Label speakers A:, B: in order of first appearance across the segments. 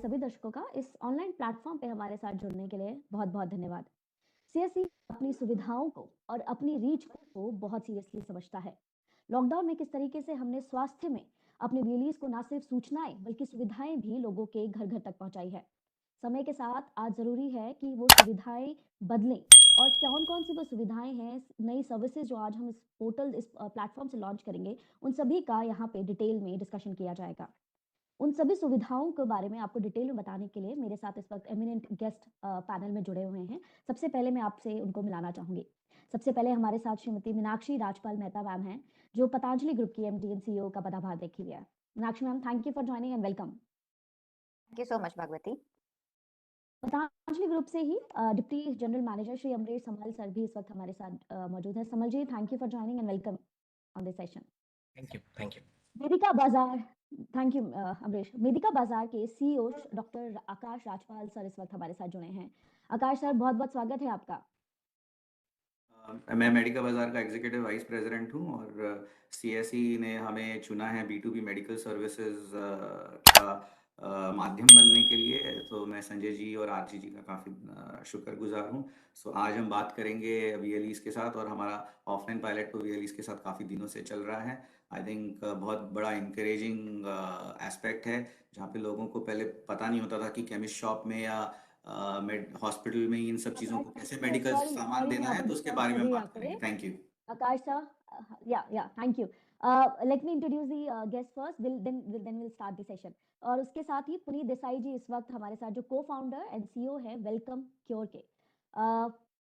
A: सभी दर्शकों का इस ऑनलाइन प्लेटफॉर्म पे हमारे साथ जुड़ने के लिए बहुत बहुत धन्यवाद। सीएससी अपनी सुविधाओं को और अपनी रीच को बहुत सीरियसली समझता है। लॉकडाउन में किस तरीके से हमने स्वास्थ्य में अपने वीएलईज को ना सिर्फ सूचनाएं बल्कि सुविधाएं भी लोगों के घर घर तक पहुंचाई है। समय के साथ आज जरूरी है कि वो सुविधाएं बदलें और कौन कौन सी वो सुविधाएं हैं, नई सर्विसेज जो आज हम इस प्लेटफॉर्म से लॉन्च करेंगे, उन सभी का यहाँ पे डिटेल में डिस्कशन किया जाएगा। उन सभी सुविधाओं के बारे में आपको डिटेल में बताने के लिए मेरे साथ इस वक्त एमिनेंट गेस्ट पैनल में जुड़े हुए हैं। सबसे पहले मैं आपसे उनको मिलाना चाहूंगी। सबसे पहले हमारे साथ श्रीमती मीनाक्षी राजपाल मेहता मैम हैं, जो पतंजलि ग्रुप की एमडी एंड सीईओ का पदभार देख लिया है। Meenakshi ma'am, thank you for joining and welcome.
B: Thank you so much Bhagwati.
A: Patanjali group से ही deputy general manager Shri Amresh Samal sir भी इस वक्त हमारे साथ मौजूद है। Samal ji, thank you for joining and welcome on this session.
C: Thank you.
A: Vedika Bazaar, thank you Amrish. वेदिका बाजार के सीईओ डॉक्टर आकाश राजपाल सर इस वक्त हमारे साथ जुड़े हैं। आकाश सर, बहुत बहुत स्वागत है आपका।
C: मैं मेडिका बाजार का एग्जीक्यूटिव वाइस प्रेसिडेंट हूं और सीएसई ने हमें चुना है B2B मेडिकल सर्विसेज का माध्यम बनने के लिए। तो मैं संजय जी और आरजी जी का काफ़ी शुक्रगुजार हूं। सो आज हम बात करेंगे वीएलईज के साथ, और हमारा ऑफलाइन पायलट तो वीएलईज के साथ काफ़ी दिनों से चल रहा है। आई थिंक बहुत बड़ा इंकरेजिंग एस्पेक्ट है, जहाँ पे लोगों को पहले पता नहीं होता था कि केमिस्ट शॉप में या हॉस्पिटल में इन सब चीज़ों को कैसे मेडिकल सामान देना है, तो उसके बारे में हम बात करेंगे। Thank you
A: Aakash sir. या thank you. Let me introduce the guest first, then will start the session. और उसके साथ ही पुनीत देसाई जी इस वक्त हमारे साथ, जो को फाउंडर एंड सीईओ है वेलकम क्योर के।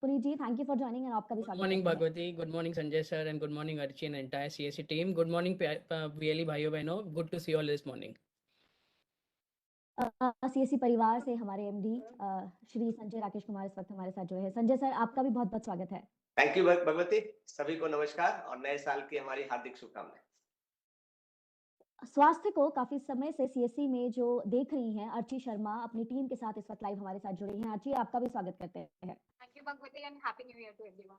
A: Puneet ji, thank you for joining and आपका भी स्वागत है।
D: Good morning Bhagwati, good morning Sanjay sir and good morning Archi and entire CSC team. Good morning VLE भाइयों बहनों, good to see all this morning.
A: CSC परिवार से हमारे एमडी श्री संजय राकेश कुमार इस वक्त हमारे साथ जुड़े हैं। संजय सर, आपका भी बहुत बहुत स्वागत है।
E: थैंक यू भगवती, सभी को नमस्कार और नए साल की हमारी हार्दिक शुभकामनाएं।
A: स्वास्थ्य को काफी समय से सीएससी में जो देख रही हैं अर्ची शर्मा अपनी टीम के साथ इस वक्त लाइव हमारे साथ जुड़ी हैं। अर्ची, आपका भी स्वागत करते हैं।
B: Thank you Bhagwati and happy new year to everyone.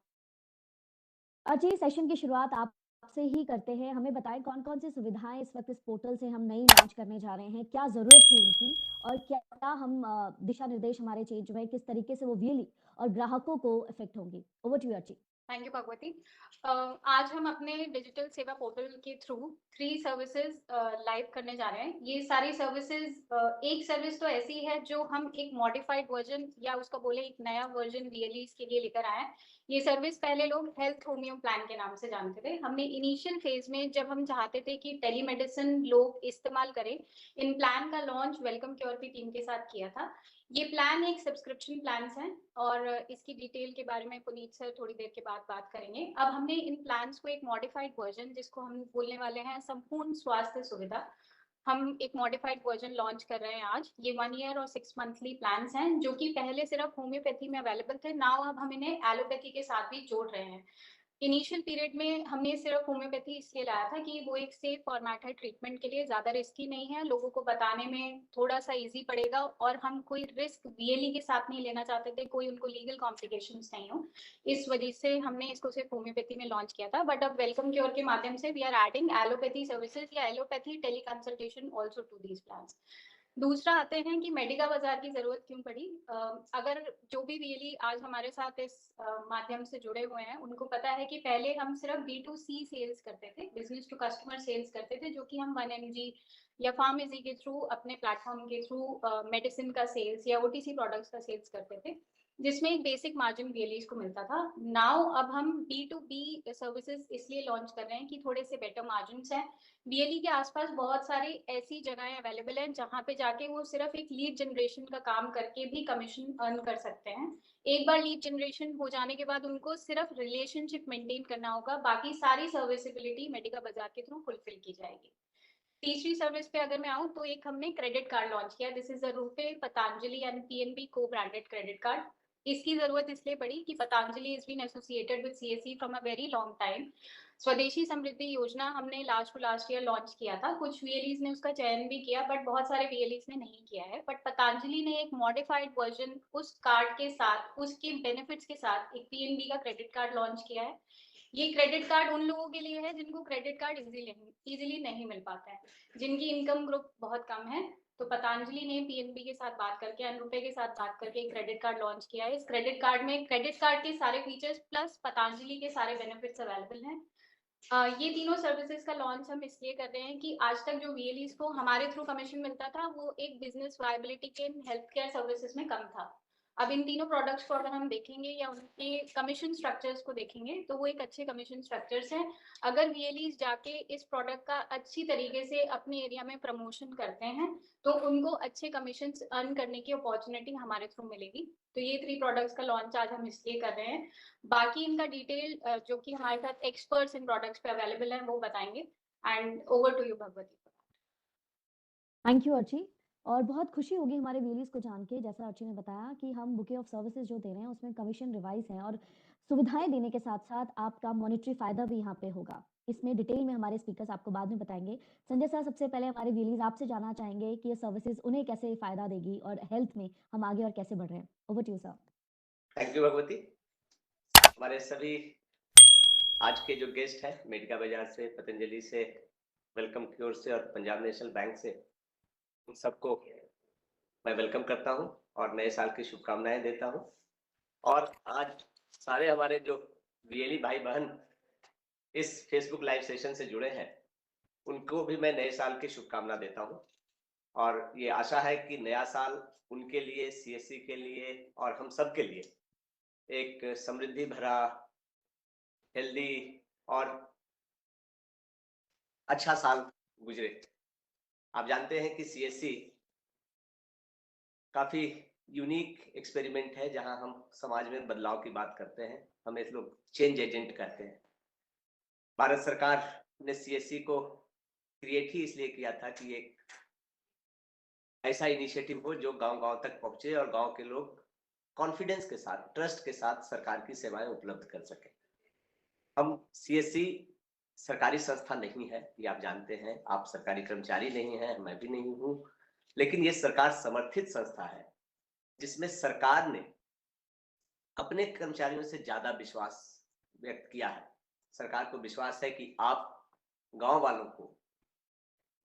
A: Archi, session की शुरुआत आपसे ही करते हैं। हमें बताएं कौन कौन सी सुविधाएं इस वक्त इस पोर्टल से हम नई लॉन्च करने जा रहे हैं, क्या जरूरत थी उनकी, और क्या हम दिशा निर्देश हमारे चेंज हुए, किस तरीके से वो वीएलई और ग्राहकों को इफेक्ट होंगी। Over to you Archi.
B: Thank you Bhagwati. आज हम अपने डिजिटल सेवा पोर्टल के थ्रू 3 सर्विसेज लाइव करने जा रहे हैं। ये सारी सर्विसेज, एक सर्विस तो ऐसी है जो हम एक मॉडिफाइड वर्जन या उसका बोले एक नया वर्जन वीएलईज के लिए लेकर आए हैं। ये सर्विस पहले लोग हेल्थ होमियो प्लान के नाम से जानते थे। हमने इनिशियल फेज में जब हम चाहते थे कि टेलीमेडिसिन लोग इस्तेमाल करें, इन प्लान का लॉन्च वेलकम क्योर की टीम के साथ किया था। ये प्लान एक सब्सक्रिप्शन प्लान है और इसकी डिटेल के बारे में पुनीत सर थोड़ी देर के बाद बात करेंगे। अब हमने इन प्लान्स को एक मॉडिफाइड वर्जन, जिसको हम बोलने वाले हैं संपूर्ण स्वास्थ्य सुविधा, हम एक मॉडिफाइड वर्जन लॉन्च कर रहे हैं आज। ये 1 ईयर और 6 मंथली प्लान्स हैं, जो कि पहले सिर्फ होम्योपैथी में अवेलेबल थे। नाउ अब हम इन्हें एलोपैथी के साथ भी जोड़ रहे हैं। इनिशियल पीरियड में हमने सिर्फ होम्योपैथी इसलिए लाया था कि वो एक सेफ फॉर्मेट है ट्रीटमेंट के लिए, ज्यादा रिस्की नहीं है, लोगों को बताने में थोड़ा सा इजी पड़ेगा, और हम कोई रिस्क वीएलई के साथ नहीं लेना चाहते थे, कोई उनको लीगल कॉम्प्लिकेशंस नहीं हो। इस वजह से हमने इसको सिर्फ होम्योपैथी में लॉन्च किया था। बट अब वेलकम क्योर के माध्यम से we are adding allopathy services या allopathy teleconsultation also to these plans. दूसरा आते हैं कि मेडिका बाजार की जरूरत क्यों पड़ी। अगर जो भी वीएलई आज हमारे साथ इस माध्यम से जुड़े हुए हैं, उनको पता है कि पहले हम सिर्फ B2C सेल्स करते थे, बिजनेस टू कस्टमर सेल्स करते थे, जो कि हम 1mg या फार्मेसी के थ्रू, अपने प्लेटफॉर्म के थ्रू मेडिसिन का सेल्स या ओटीसी प्रोडक्ट्स का सेल्स करते थे, जिसमें एक बेसिक मार्जिन वीएलईज को मिलता था। नाउ अब हम B2B सर्विसेज इसलिए लॉन्च कर रहे हैं कि थोड़े से बेटर मार्जिन हैं। वीएलई के आसपास बहुत सारी ऐसी जगहें अवेलेबल हैं जहां पे जाके वो सिर्फ एक लीड जनरेशन का काम करके भी कमीशन अर्न कर सकते हैं। एक बार लीड जनरेशन हो जाने के बाद उनको सिर्फ रिलेशनशिप मेंटेन करना होगा, बाकी सारी सर्विसिबिलिटी मेडिका बाजार के थ्रू फुलफिल की जाएगी। तीसरी सर्विस पे अगर मैं आऊं तो एक हमने क्रेडिट कार्ड लॉन्च किया। This is a RuPay Patanjali and PNB को ब्रांडेड क्रेडिट कार्ड। इसकी जरूरत इसलिए पड़ी कि Patanjali is been associated with CSC from a very long time. Swadeshi Samriddhi योजना हमने लास्ट ईयर लॉन्च किया था। कुछ वीएलईज ने उसका चयन भी किया, बट बहुत सारे वीएलईज ने नहीं किया है। बट पतंजलि ने एक मॉडिफाइड वर्जन उस कार्ड के साथ, उसके बेनिफिट्स के साथ एक पीएनबी का क्रेडिट कार्ड लॉन्च किया है। ये क्रेडिट कार्ड उन लोगों के लिए है जिनको क्रेडिट कार्ड इजीली नहीं मिल पाता है, जिनकी इनकम ग्रुप बहुत कम है। तो पतंजलि ने पीएनबी के साथ बात करके, अनरुपे के साथ बात करके एक क्रेडिट कार्ड लॉन्च किया है। इस क्रेडिट कार्ड में क्रेडिट कार्ड के सारे फीचर्स प्लस पतंजलि के सारे बेनिफिट्स अवेलेबल हैं। ये तीनों सर्विसेज का लॉन्च हम इसलिए कर रहे हैं कि आज तक जो वीएलईज को हमारे थ्रू कमीशन मिलता था वो एक बिजनेस वायबिलिटी के हेल्थ केयर सर्विसेज में कम था। अब इन तीनों प्रोडक्ट्स को अगर हम देखेंगे या उनके कमीशन स्ट्रक्चर्स को देखेंगे तो वो एक अच्छे कमीशन स्ट्रक्चर्स हैं। अगर वीएलईज जाके इस प्रोडक्ट का अच्छी तरीके से अपने एरिया में प्रमोशन करते हैं तो उनको अच्छे कमीशन अर्न करने की अपॉर्चुनिटी हमारे थ्रू मिलेगी। तो ये 3 प्रोडक्ट्स का लॉन्च आज हम इसलिए कर रहे हैं। बाकी इनका डिटेल जो कि हमारे साथ एक्सपर्ट्स इन प्रोडक्ट्स पे अवेलेबल हैं वो बताएंगे। And over to you Bhagwati.
A: Thank you Archi. और बहुत खुशी होगी हमारे व्यूअर्स को जान के, जैसा अर्ची ने बताया कि हम बुके ऑफ सर्विसेज जो दे रहे हैं उसमें कमीशन रिवाइज है और सुविधाएं देने के साथ साथ आपका मॉनेटरी फायदा भी यहाँ पे होगा। इसमें डिटेल में हमारे स्पीकर्स आपको बाद में बताएंगे। संजय सर, सबसे पहले हमारे व्यूअर्स आपसे जानना चाहेंगे कि ये सर्विसेज उन्हें कैसे फायदा देगी और हेल्थ में हम आगे और कैसे बढ़ रहे हैं। Over to you sir.
E: Thank you Bhagwati. हमारे सभी आज के जो गेस्ट हैं, मेडिका बाजार से, पतंजलि से, वेलकम क्योर से और पंजाब नेशनल बैंक से, उन सबको मैं वेलकम करता हूं और नए साल की शुभकामनाएं देता हूं। और आज सारे हमारे जो वीएलई भाई बहन इस फेसबुक लाइव सेशन से जुड़े हैं उनको भी मैं नए साल की शुभकामना देता हूं। और ये आशा है कि नया साल उनके लिए, सीएससी के लिए और हम सब के लिए एक समृद्धि भरा, हेल्दी और अच्छा साल गुजरे। आप जानते हैं कि सीएससी काफी यूनिक एक्सपेरिमेंट है जहां हम समाज में बदलाव की बात करते हैं। हम इस लोग चेंज एजेंट कहते हैं। भारत सरकार ने सीएससी को क्रिएट ही इसलिए किया था कि एक ऐसा इनिशिएटिव हो जो गांव-गांव तक पहुंचे और गांव के लोग कॉन्फिडेंस के साथ, ट्रस्ट के साथ सरकार की सेवाएं उपलब्ध कर सके। हम सीएससी सरकारी संस्था नहीं है, ये आप जानते हैं। आप सरकारी कर्मचारी नहीं हैं, मैं भी नहीं हूं, लेकिन ये सरकार समर्थित संस्था है जिसमें सरकार ने अपने कर्मचारियों से ज्यादा विश्वास व्यक्त किया है। सरकार को विश्वास है कि आप गांव वालों को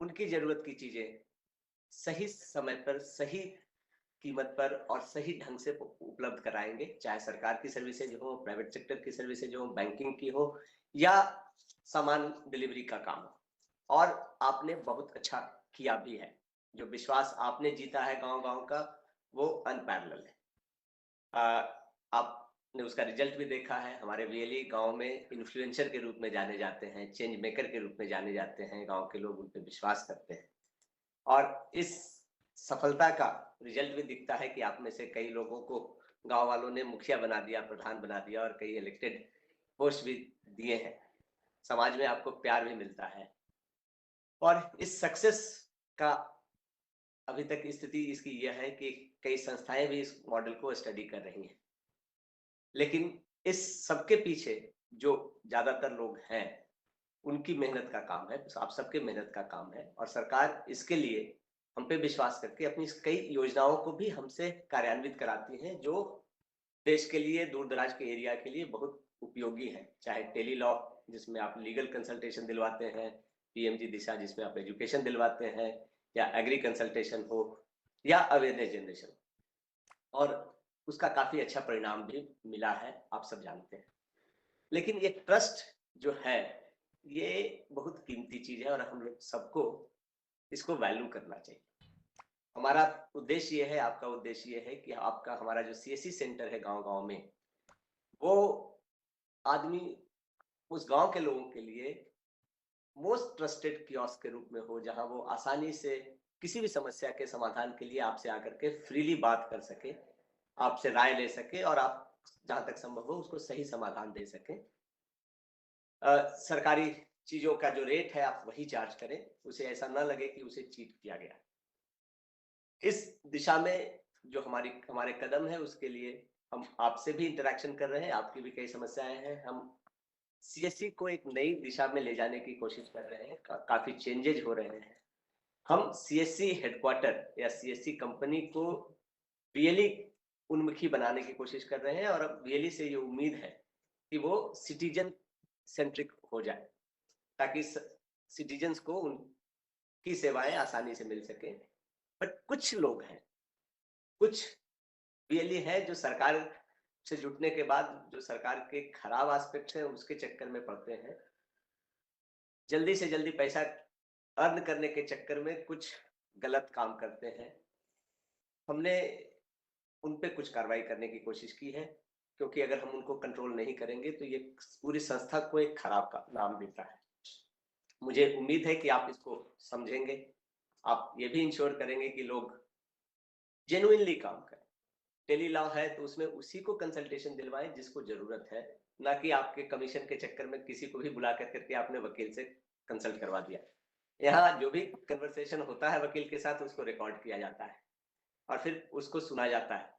E: उनकी जरूरत की चीजें सही समय पर, सही कीमत पर और सही ढंग से उपलब्ध कराएंगे, चाहे सरकार की सर्विसेज हो, प्राइवेट सेक्टर की सर्विसेज हो, बैंकिंग की हो या सामान डिलीवरी का काम हो। और आपने बहुत अच्छा किया भी है। जो विश्वास आपने जीता है गांव-गांव का, वो अनपैरेलल है। आपने उसका रिजल्ट भी देखा है। हमारे वीएलई गांव में इन्फ्लुएंसर के रूप में जाने जाते हैं, चेंज मेकर के रूप में जाने जाते हैं। गांव के लोग उन पर विश्वास करते हैं और इस सफलता का रिजल्ट भी दिखता है कि आप में से कई लोगों को गांव वालों ने मुखिया बना दिया, प्रधान बना दिया और कई इलेक्टेड पोस्ट भी दिए हैं। समाज में आपको प्यार भी मिलता है। और इस सक्सेस का अभी तक स्थिति इसकी यह है कि कई संस्थाएं भी इस मॉडल को स्टडी कर रही हैं, लेकिन इस सबके पीछे जो ज्यादातर लोग हैं उनकी मेहनत का काम है, आप सबके मेहनत का काम है। और सरकार इसके लिए हम पे विश्वास करके अपनी कई योजनाओं को भी हमसे कार्यान्वित कराती है जो देश के लिए, दूर दराज के एरिया के लिए बहुत उपयोगी है। चाहे टेली लॉ जिसमें आप लीगल कंसल्टेशन दिलवाते हैं, पीएमजी दिशा जिसमें आप एजुकेशन दिलवाते हैं, या एग्री कंसल्टेशन हो या अवेयरनेस जनरेशन, और उसका काफी अच्छा परिणाम भी मिला है, आप सब जानते हैं। लेकिन ये ट्रस्ट जो है ये बहुत कीमती चीज है और हम लोग सबको इसको वैल्यू करना चाहिए। हमारा उद्देश्य ये है, आपका उद्देश्य ये है कि आपका हमारा जो सीएससी सेंटर है गांव-गांव में, वो आदमी उस गांव के लोगों के लिए मोस्ट ट्रस्टेड कियोस्क के रूप में हो, जहां वो आसानी से किसी भी समस्या के समाधान के लिए आपसे आकर के फ्रीली बात कर सके, आपसे राय ले सके और आप जहां तक संभव हो उसको सही समाधान दे सके। सरकारी चीजों का जो रेट है आप वही चार्ज करें, उसे ऐसा ना लगे कि उसे चीट किया गया। इस दिशा में जो हमारे कदम है उसके लिए हम आपसे भी इंटरेक्शन कर रहे हैं। आपकी भी कई समस्याएं हैं। हम सीएससी को एक नई दिशा में ले जाने की कोशिश कर रहे हैं। काफी चेंजेज हो रहे हैं। हम सीएससी हेडक्वार्टर या सीएससी कंपनी को वीएलई उन्मुखी बनाने की कोशिश कर रहे हैं और अब वीएलई से ये उम्मीद है कि वो सिटीजन सेंट्रिक हो जाए, ताकि सिटीजन्स को उनकी सेवाएं आसानी से मिल सके। बट कुछ लोग हैं, कुछ वीएलई है जो सरकार से जुटने के बाद जो सरकार के खराब एस्पेक्ट्स हैं उसके चक्कर में पड़ते हैं, जल्दी से जल्दी पैसा अर्न करने के चक्कर में कुछ गलत काम करते हैं। हमने उन पे कुछ कार्रवाई करने की कोशिश की है, क्योंकि अगर हम उनको कंट्रोल नहीं करेंगे तो ये पूरी संस्था को एक खराब का नाम देता है। मुझे उम्मीद है कि आप इसको समझेंगे, आप ये भी इंश्योर करेंगे कि लोग जेन्युइनली काम करें। टेली लॉ है तो उसमें उसी को कंसल्टेशन दिलवाएं जिसको जरूरत है, ना कि आपके कमीशन के चक्कर में किसी को भी बुला करके आपने वकील से कंसल्ट करवा दिया। यहाँ जो भी कन्वर्सेशन होता है वकील के साथ उसको रिकॉर्ड किया जाता है और फिर उसको सुना जाता है।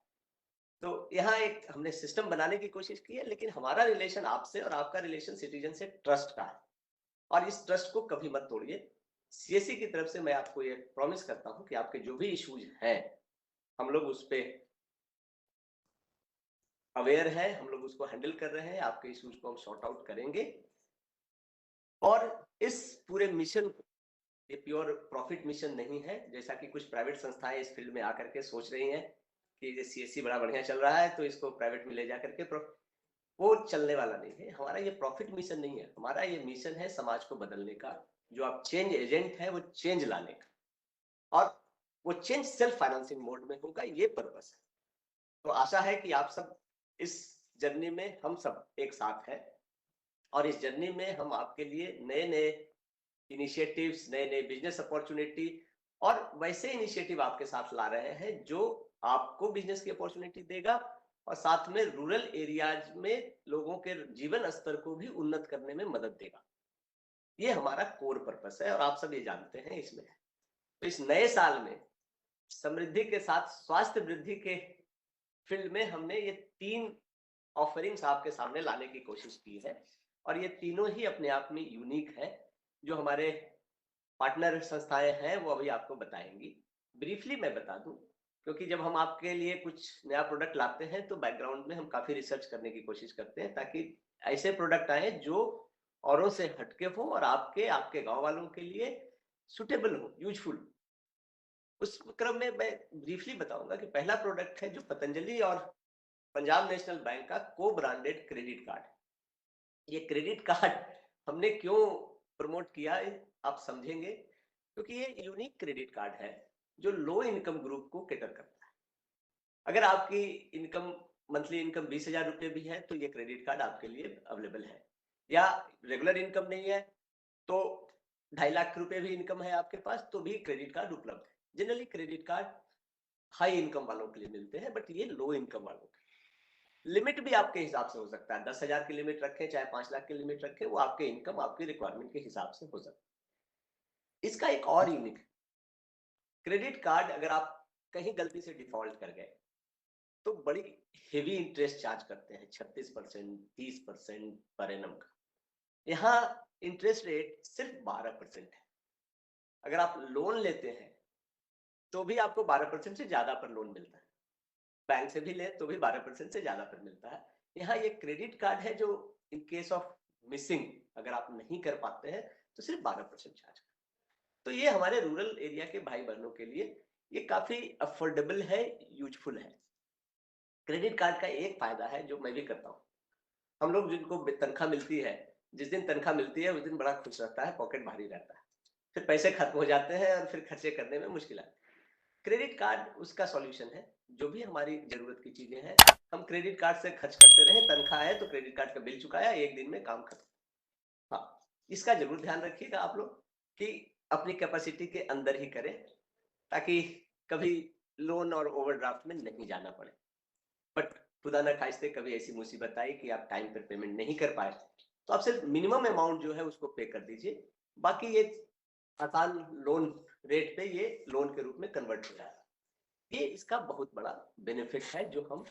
E: तो यहाँ एक हमने सिस्टम बनाने की कोशिश की है, लेकिन हमारा रिलेशन आपसे और आपका रिलेशन सिटीजन से ट्रस्ट का है, और इस ट्रस्ट को कभी मत तोड़िए। सीएससी की तरफ से मैं आपको ये प्रॉमिस करता हूँ कि आपके जो भी इश्यूज हैं हम लोग उस पे अवेयर है, हम लोग उसको हैंडल कर रहे हैं, आपके इश्यूज को हम सॉर्ट आउट करेंगे। और इस पूरे मिशन ये प्योर प्रॉफिट मिशन नहीं है, जैसा कि कुछ प्राइवेट संस्थाएं इस फील्ड में आकर के सोच रही हैं कि ये सीएससी बड़ा बढ़िया चल रहा है तो इसको प्राइवेट में ले जा करके वो चलने वाला नहीं है। हमारा ये प्रॉफिट मिशन नहीं है, हमारा ये मिशन है समाज को बदलने का। जो आप चेंज एजेंट है वो चेंज लाने का, और वो चेंज सेल्फ फाइनेंसिंग मोड में होगा, ये पर्पस है। तो आशा है कि आप सब इस जर्नी में हम सब एक साथ हैं, और इस जर्नी में हम आपके लिए नए नए इनिशिएटिव्स, नए नए बिजनेस अपॉर्चुनिटी और वैसे इनिशिएटिव आपके साथ ला रहे हैं जो आपको बिजनेस की अपॉर्चुनिटी देगा और साथ में रूरल एरियाज में लोगों के जीवन स्तर को भी उन्नत करने में मदद देगा। ये हमारा कोर पर्पस है और आप सब ये जानते हैं इसमें। तो इस नए साल में समृद्धि के साथ स्वास्थ्य वृद्धि के फील्ड में हमने ये 3 ऑफरिंग्स आपके सामने लाने की कोशिश की है, और ये तीनों ही अपने आप में यूनिक है। जो हमारे पार्टनर संस्थाएं हैं वो अभी आपको बताएंगी। ब्रीफली मैं बता दूं, क्योंकि जब हम आपके लिए कुछ नया प्रोडक्ट लाते हैं तो बैकग्राउंड में हम काफी रिसर्च करने की कोशिश करते हैं, ताकि ऐसे प्रोडक्ट आए जो औरों से हटके हो और आपके गांव वालों के लिए सुटेबल हो, यूजफुल। उस क्रम में मैं ब्रीफली बताऊंगा कि पहला प्रोडक्ट है जो पतंजलि और पंजाब नेशनल बैंक का को ब्रांडेड क्रेडिट कार्ड। ये क्रेडिट कार्ड हमने क्यों प्रमोट किया आप समझेंगे, क्योंकि ये यूनिक क्रेडिट कार्ड है जो लो इनकम ग्रुप को कैटर करता है। अगर आपकी इनकम मंथली इनकम 20,000 रुपए भी है तो ये क्रेडिट कार्ड आपके लिए अवेलेबल है, या रेगुलर इनकम नहीं है तो 2.5 लाख रुपए भी इनकम है आपके पास तो भी क्रेडिट कार्ड उपलब्ध है। Generally credit card high income वालों के लिए मिलते हैं, बट ये लो इनकम वालों के लिमिट भी आपके हिसाब से हो सकता है। 10,000 की लिमिट रखें चाहे 5 लाख की लिमिट रखें, वो आपके इनकम आपकी रिक्वायरमेंट के हिसाब से हो सकता है। इसका एक और यूनिक क्रेडिट कार्ड, अगर आप कहीं गलती से डिफॉल्ट कर गए तो बड़ी हेवी इंटरेस्ट चार्ज करते हैं, 36%, 30% पर एनम का। यहाँ इंटरेस्ट रेट सिर्फ 12% है। अगर आप लोन लेते हैं तो भी आपको 12% से ज्यादा पर लोन मिलता है, बैंक से भी ले तो भी 12% से ज्यादा पर मिलता है। यहाँ ये क्रेडिट कार्ड है जो इन केस ऑफ मिसिंग अगर आप नहीं कर पाते हैं तो सिर्फ 12% चार्ज। तो ये हमारे रूरल एरिया के भाई बहनों के लिए ये काफी अफोर्डेबल है, यूजफुल है। क्रेडिट कार्ड का एक फायदा है जो मैं भी करता हूँ, हम लोग जिनको तनख्वाह मिलती है, जिस दिन तनख्वाह मिलती है उस दिन बड़ा खुश रहता है, पॉकेट भारी रहता है, फिर पैसे खत्म हो जाते हैं और फिर खर्चे करने में मुश्किल आती है। क्रेडिट कार्ड उसका सॉल्यूशन है। जो भी हमारी जरूरत की चीजें हैं हम क्रेडिट कार्ड से खर्च करते रहे, तनख्वाह है तो क्रेडिट कार्ड का बिल चुकाया, एक दिन में काम खत्म। हाँ, इसका जरूर ध्यान रखिएगा आप लोग कि अपनी कैपेसिटी के अंदर ही करें, ताकि कभी लोन और ओवरड्राफ्ट में नहीं जाना पड़े। बट खुदा न खास्ते कभी ऐसी मुसीबत आई कि आप टाइम पर पेमेंट नहीं कर पाए तो आप सिर्फ मिनिमम अमाउंट जो है उसको पे कर दीजिए, बाकी ये आसान लोन रेट पे ये लोन के रूप में कन्वर्ट हो जाएगा। ये इसका बहुत बड़ा बेनिफिट है जो हम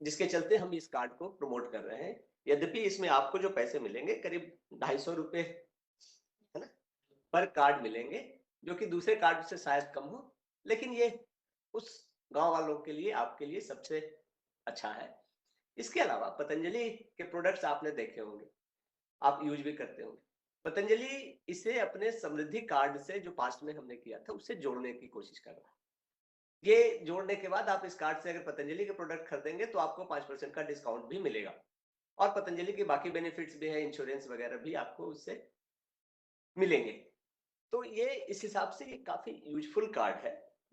E: जिसके चलते हम इस कार्ड को प्रमोट कर रहे हैं। यद्यपि इसमें आपको जो पैसे मिलेंगे करीब 250 रुपए है ना पर कार्ड मिलेंगे, जो कि दूसरे कार्ड से शायद कम हो, लेकिन ये उस गांव वालों के लिए आपके लिए सबसे अच्छा है। इसके अलावा पतंजलि के प्रोडक्ट्स आपने देखे होंगे, आप यूज भी करते होंगे। पतंजलि इसे अपने समृद्धि कार्ड से जो पास्ट में हमने किया था उससे जोड़ने की कोशिश कर रहा है। ये जोड़ने के बाद आप इस कार्ड से अगर पतंजलि के प्रोडक्ट खरीदेंगे तो आपको 5% का डिस्काउंट भी मिलेगा और पतंजलि के बाकी बेनिफिट्स भी है, इंश्योरेंस वगैरह भी आपको उससे मिलेंगे। तो ये इस हिसाब से ये काफी यूजफुल कार्ड है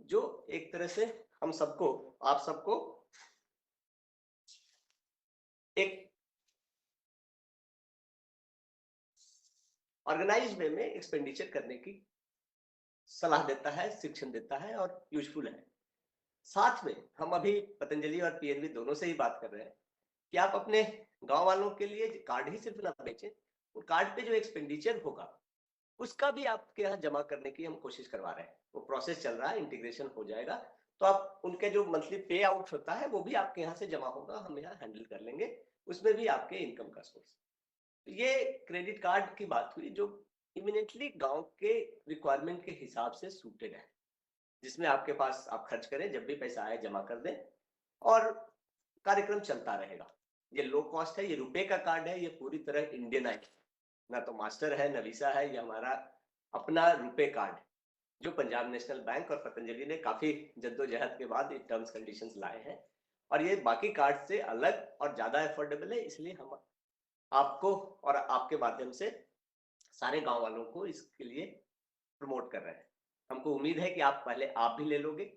E: जो एक तरह से हम सबको, आप सबको एक ऑर्गेनाइज वे में एक्सपेंडिचर करने की सलाह देता है, शिक्षण देता है और यूजफुल है। साथ में हम अभी पतंजलि और पीएनबी दोनों से ही बात कर रहे हैं कि आप अपने गांव वालों के लिए कार्ड ही सिर्फ ना बेचें, और कार्ड पे जो एक्सपेंडिचर होगा उसका भी आपके यहाँ जमा करने की हम कोशिश करवा रहे हैं। वो प्रोसेस चल रहा है, इंटीग्रेशन हो जाएगा तो आप उनके जो मंथली पे आउट होता है वो भी आपके यहाँ से जमा होगा, हम यहाँ हैंडल कर लेंगे, उसमें भी आपके इनकम का सोर्स। ये क्रेडिट कार्ड की बात हुई जो इमिनेंटली गांव के रिक्वायरमेंट के हिसाब से सूटेड है, जिसमें आपके पास आप खर्च करें, जब भी पैसा आए जमा कर दें और कार्यक्रम चलता रहेगा। ये लो कॉस्ट है, ये रुपए का कार्ड है, ये पूरी तरह इंडियनाइज, ना तो मास्टर है ना वीसा है, ये हमारा अपना रुपए कार्ड जो पंजाब नेशनल बैंक और पतंजलि ने काफी जद्दोजहद के बाद ये टर्म्स कंडीशंस लाए हैं और ये बाकी कार्ड से अलग और ज्यादा अफोर्डेबल है। इसलिए हम आपको और आपके माध्यम से सारे गांव वालों को इसके लिए प्रमोट कर रहे हैं। हमको उम्मीद है कि आप पहले आप भी ले लोगे,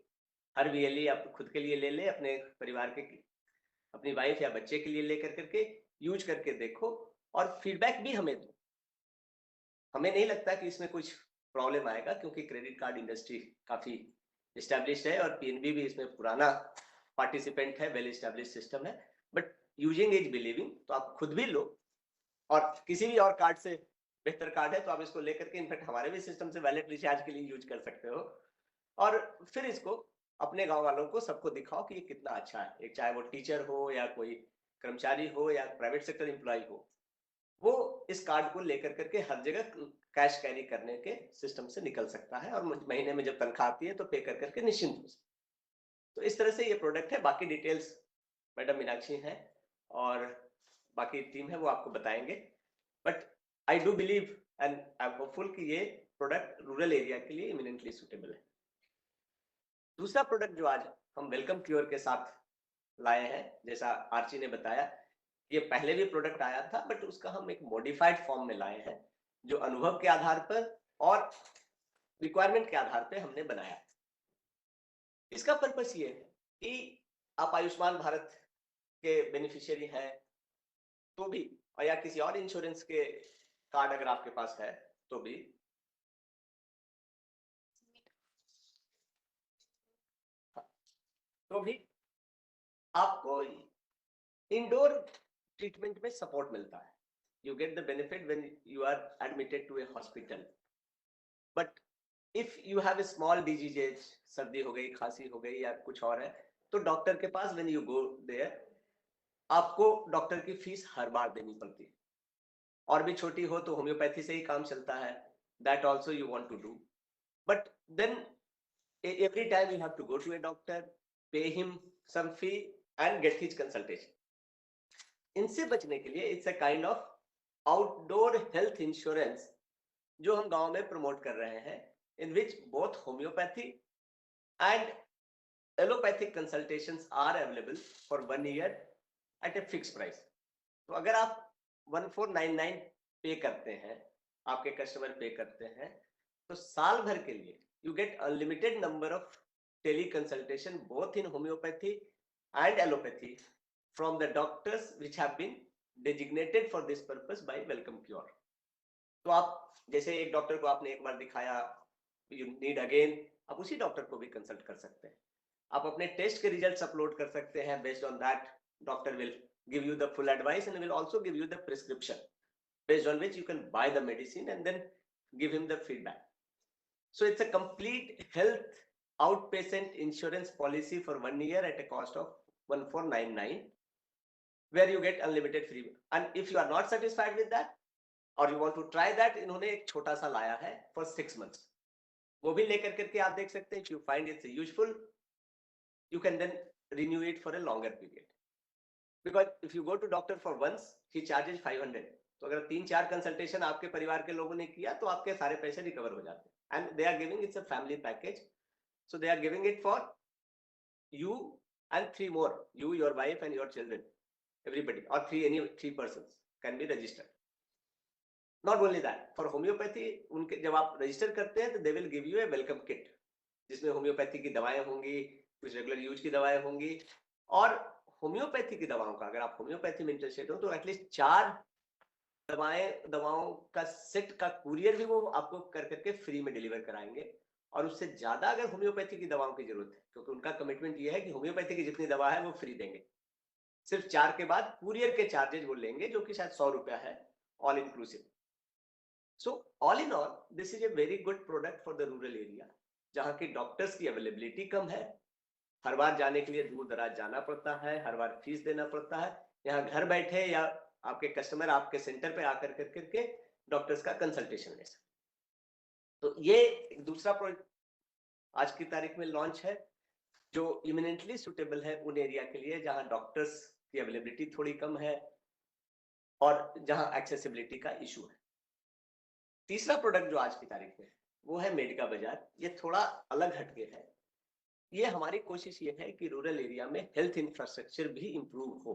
E: हर वीएलई आप खुद के लिए ले ले, अपने परिवार के, अपनी वाइफ या बच्चे के लिए लेकर करके यूज करके देखो और फीडबैक भी हमें दो। हमें नहीं लगता कि इसमें कुछ प्रॉब्लम आएगा क्योंकि क्रेडिट कार्ड इंडस्ट्री काफी एस्टेब्लिश्ड है और पीएनबी भी इसमें पुराना पार्टिसिपेंट है, वेल एस्टेब्लिश्ड सिस्टम है। बट यूजिंग इज बिलीविंग, तो आप खुद भी लो और किसी भी और कार्ड से बेहतर कार्ड है तो आप इसको लेकर के इनफैक्ट हमारे भी सिस्टम से वैलेट रिचार्ज के लिए यूज कर सकते हो और फिर इसको अपने गांव वालों को सबको दिखाओ कि ये कितना अच्छा है। एक चाहे वो टीचर हो या कोई कर्मचारी हो या प्राइवेट सेक्टर एम्प्लॉय हो, वो इस कार्ड को लेकर करके हर जगह कैश कैरी करने के सिस्टम से निकल सकता है और महीने में जब तनख्वाह आती है तो पे कर करके निश्चिंत हो सकता है। तो इस तरह से ये प्रोडक्ट है। बाकी डिटेल्स मैडम मीनाक्षी हैं और बाकी टीम है वो आपको बताएंगे। But I do believe and I am hopeful कि ये प्रोडक्ट रूरल एरिया के लिए इमिनेंटली सुटेबल है। दूसरा प्रोडक्ट जो आज हम वेलकम क्योर के साथ लाए हैं, जैसा आर्ची ने बताया, ये पहले भी प्रोडक्ट आया था बट उसका हम एक मॉडिफाइड फॉर्म में लाए हैं जो अनुभव के आधार पर और रिक्वायरमेंट के आधार पर हमने बनाया। इसका पर्पस ये है कि आप आयुष्मान भारत के बेनिफिशियरी हैं तो भी, और या किसी और इंश्योरेंस के कार्ड अगर आपके पास है तो भी, आपको इंडोर ट्रीटमेंट में सपोर्ट मिलता है। You get the benefit when you are admitted to a hospital. But if you have a small diseases, सर्दी हो गई, खांसी हो गई या कुछ और है, तो डॉक्टर के पास व्हेन यू गो देयर आपको डॉक्टर की फीस हर बार देनी पड़ती है। और भी छोटी हो तो होम्योपैथी से ही काम चलता है, that also you want to do, but then every time you have to go to a doctor, pay him some fee and get his consultation. इनसे बचने के लिए it's a kind of outdoor health insurance जो हम गांव में promote कर रहे हैं, in which both homeopathy and allopathic consultations are available for 1 year at a fix price. तो अगर आप 1499 पे करते हैं, आपके कस्टमर पे करते हैं, तो साल भर के लिए you get unlimited number of teleconsultation both in homeopathy and allopathy from the doctors which have been designated for this purpose by Welcome Cure. तो आप जैसे एक डॉक्टर को आपने एक बार दिखाया, you need again, आप उसी डॉक्टर को भी कंसल्ट कर सकते हैं। आप अपने टेस्ट के रिजल्ट्स अपलोड कर सकते हैं, based on that doctor will give you the full advice and will also give you the prescription based on which you can buy the medicine and then give him the feedback. So it's a complete health outpatient insurance policy for 1 year at a cost of 1499, where you get unlimited free. And if you are not satisfied with that or you want to try that, इन्होंने एक छोटा सा लाया है for 6 months, वो भी लेकर करके आप देख सकते हैं। If you find it's useful, you can then renew it for a longer period. Because if you go to doctor for once, he charges 500. तो अगर 3-4 कंसल्टेशन आपके परिवार के लोगों ने किया तो आपके सारे पैसे रिकवर हो जाते हैं। And they are giving it's a family package, so they are giving it for you and 3 more, you, your wife and your children, everybody, or 3 persons can be registered. Not only that, for homeopathy उनके जब आप register करते हैं तो they will give you a welcome kit, जिसमें homeopathy की दवाएं होंगी, कुछ रेगुलर यूज की दवाएं होंगी, और होम्योपैथी की दवाओं का, अगर आप होम्योपैथी में इंटरेस्टेड हो तो एटलीस्ट 4 दवाओं का सेट का कुरियर भी वो आपको कर करके फ्री में डिलीवर कराएंगे। और उससे ज्यादा अगर होम्योपैथी की दवाओं की जरूरत है, क्योंकि उनका कमिटमेंट ये है कि होम्योपैथी की जितनी दवा है वो फ्री देंगे, सिर्फ 4 के बाद कुरियर के चार्जेस वो लेंगे, जो कि शायद 100 रुपया है, all inclusive. So all in all this is a very good product for the rural area, जहाँ की डॉक्टर्स की अवेलेबिलिटी कम है, हर बार जाने के लिए दूर दराज जाना पड़ता है, हर बार फीस देना पड़ता है। यहाँ घर बैठे या आपके कस्टमर आपके सेंटर पे आकर करके डॉक्टर्स का कंसल्टेशन ले सकते। तो ये एक दूसरा प्रोडक्ट आज की तारीख में लॉन्च है, जो इमिनेंटली सुटेबल है उन एरिया के लिए जहां डॉक्टर्स की अवेलेबिलिटी थोड़ी कम है और जहां एक्सेसिबिलिटी का इशू है। तीसरा प्रोडक्ट जो आज की तारीख में वो है मेडिका बाजार। ये थोड़ा अलग हटके है। ये हमारी कोशिश ये है कि रूरल एरिया में हेल्थ इंफ्रास्ट्रक्चर भी इंप्रूव हो,